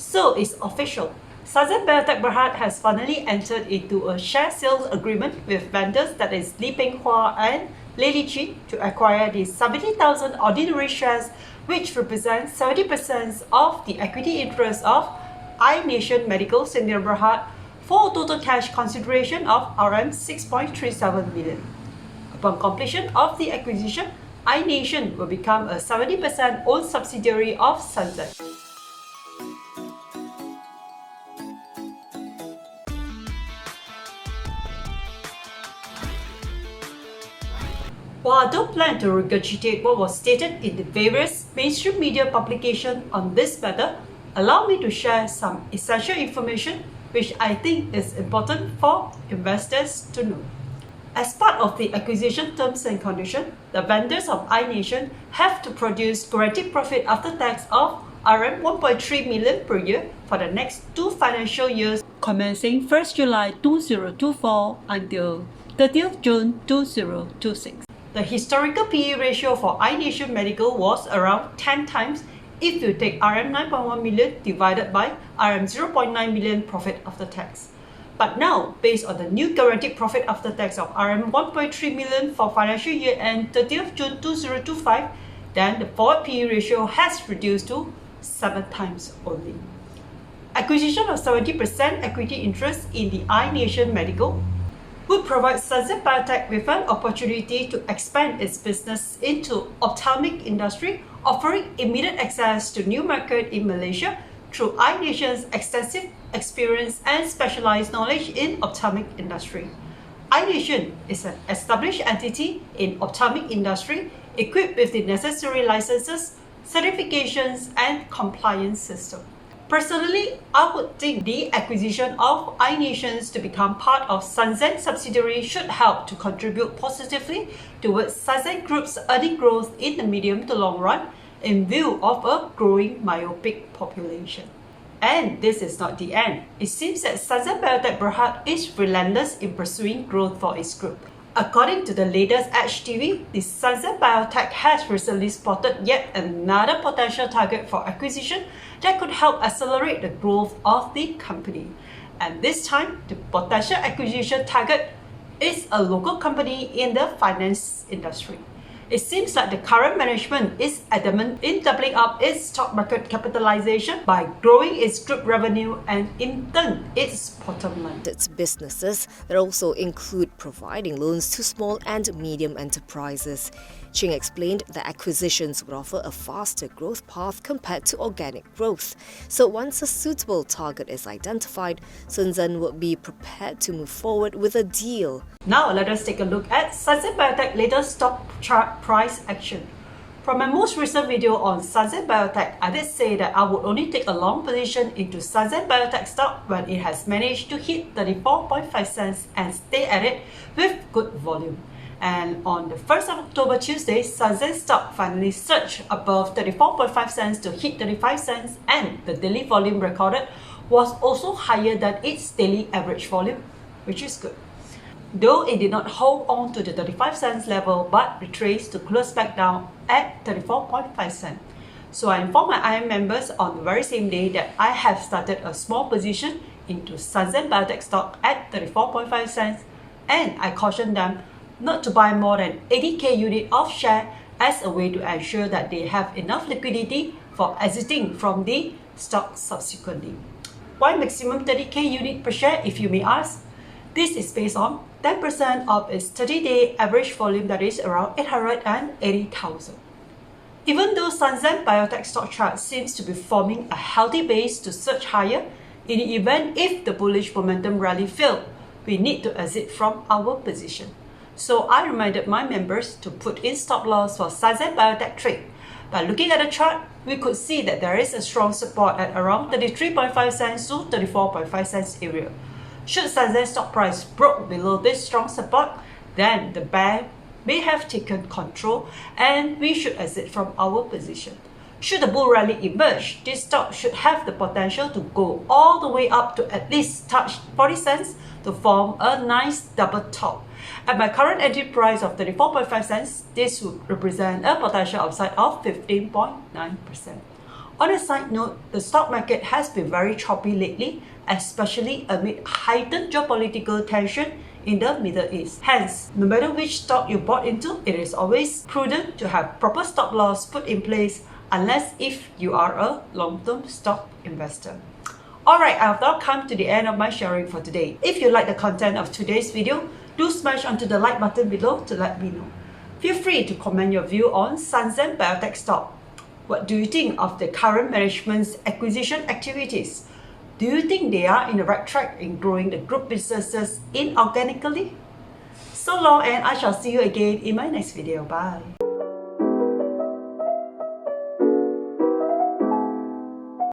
So it's official. Sunzen Biotech Berhad has finally entered into a share sales agreement with vendors, that is Li Peng Hua and Lei Li Qin, to acquire the 70,000 ordinary shares, which represents 70% of the equity interest of iNation Medical Sdn Berhad, for a total cash consideration of RM 6.37 million. Upon completion of the acquisition, iNation will become a 70% owned subsidiary of Sunzen. While I don't plan to regurgitate what was stated in the various mainstream media publications on this matter, allow me to share some essential information which I think is important for investors to know. As part of the acquisition terms and conditions, the vendors of iNation have to produce guaranteed profit after tax of RM 1.3 million per year for the next 2 financial years, commencing 1st July 2024 until 30th June 2026. The historical PE ratio for iNation Medical was around 10 times if you take RM 9.1 million divided by RM 0.9 million profit after tax. But now, based on the new guaranteed profit after tax of RM 1.3 million for financial year end 30th June 2025, then the forward PE ratio has reduced to 7 times only. Acquisition of 70% equity interest in the iNation Medical would provide Sunzen Biotech with an opportunity to expand its business into ophthalmic industry, offering immediate access to new market in Malaysia through iNation's extensive experience and specialized knowledge in ophthalmic industry. iNation is an established entity in ophthalmic industry, equipped with the necessary licenses, certifications, and compliance system. Personally, I would think the acquisition of iNations to become part of Sunzen subsidiary should help to contribute positively towards Sunzen Group's earning growth in the medium to long run, in view of a growing myopic population. And this is not the end. It seems that Sunzen Biotech Berhad is relentless in pursuing growth for its group. According to the latest HTV, the Sunzen Biotech has recently spotted yet another potential target for acquisition that could help accelerate the growth of the company. And this time, the potential acquisition target is a local company in the finance industry. It seems like the current management is adamant in doubling up its stock market capitalization by growing its group revenue and in turn its bottom line. Its businesses that also include providing loans to small and medium enterprises. Ching explained that acquisitions would offer a faster growth path compared to organic growth. So once a suitable target is identified, Sunzen would be prepared to move forward with a deal. Now let us take a look at Sunzen Biotech latest stock chart price action. From my most recent video on Sunzen Biotech, I did say that I would only take a long position into Sunzen Biotech stock when it has managed to hit 34.5 cents and stay at it with good volume. And on the 1st of October, Tuesday, Sunzen stock finally surged above 34.5 cents to hit 35 cents, and the daily volume recorded was also higher than its daily average volume, which is good. Though it did not hold on to the 35 cents level but retraced to close back down at 34.5 cents. So I informed my IM members on the very same day that I have started a small position into Sunzen Biotech stock at 34.5 cents, and I cautioned them not to buy more than 80k unit of share as a way to ensure that they have enough liquidity for exiting from the stock subsequently. Why maximum 30k unit per share, if you may ask? This is based on 10% of its 30-day average volume, that is around 880,000. Even though Sunzen Biotech stock chart seems to be forming a healthy base to surge higher, in the event if the bullish momentum rally failed, we need to exit from our position. So I reminded my members to put in stop loss for Sunzen Biotech trade. By looking at the chart, we could see that there is a strong support at around 33.5 cents to 34.5 cents area. Should Sunzen stock price broke below this strong support, then the bear may have taken control and we should exit from our position. Should the bull rally emerge, this stock should have the potential to go all the way up to at least touch 40 cents to form a nice double top. At my current entry price of 34.5 cents, this would represent a potential upside of 15.9%. On a side note, the stock market has been very choppy lately, especially amid heightened geopolitical tension in the Middle East. Hence, no matter which stock you bought into, it is always prudent to have proper stop loss put in place unless if you are a long-term stock investor. Alright, I have now come to the end of my sharing for today. If you like the content of today's video, do smash onto the like button below to let me know. Feel free to comment your view on Sunzen Biotech stock. What do you think of the current management's acquisition activities? Do you think they are in the right track in growing the group businesses inorganically? So long, and I shall see you again in my next video. Bye.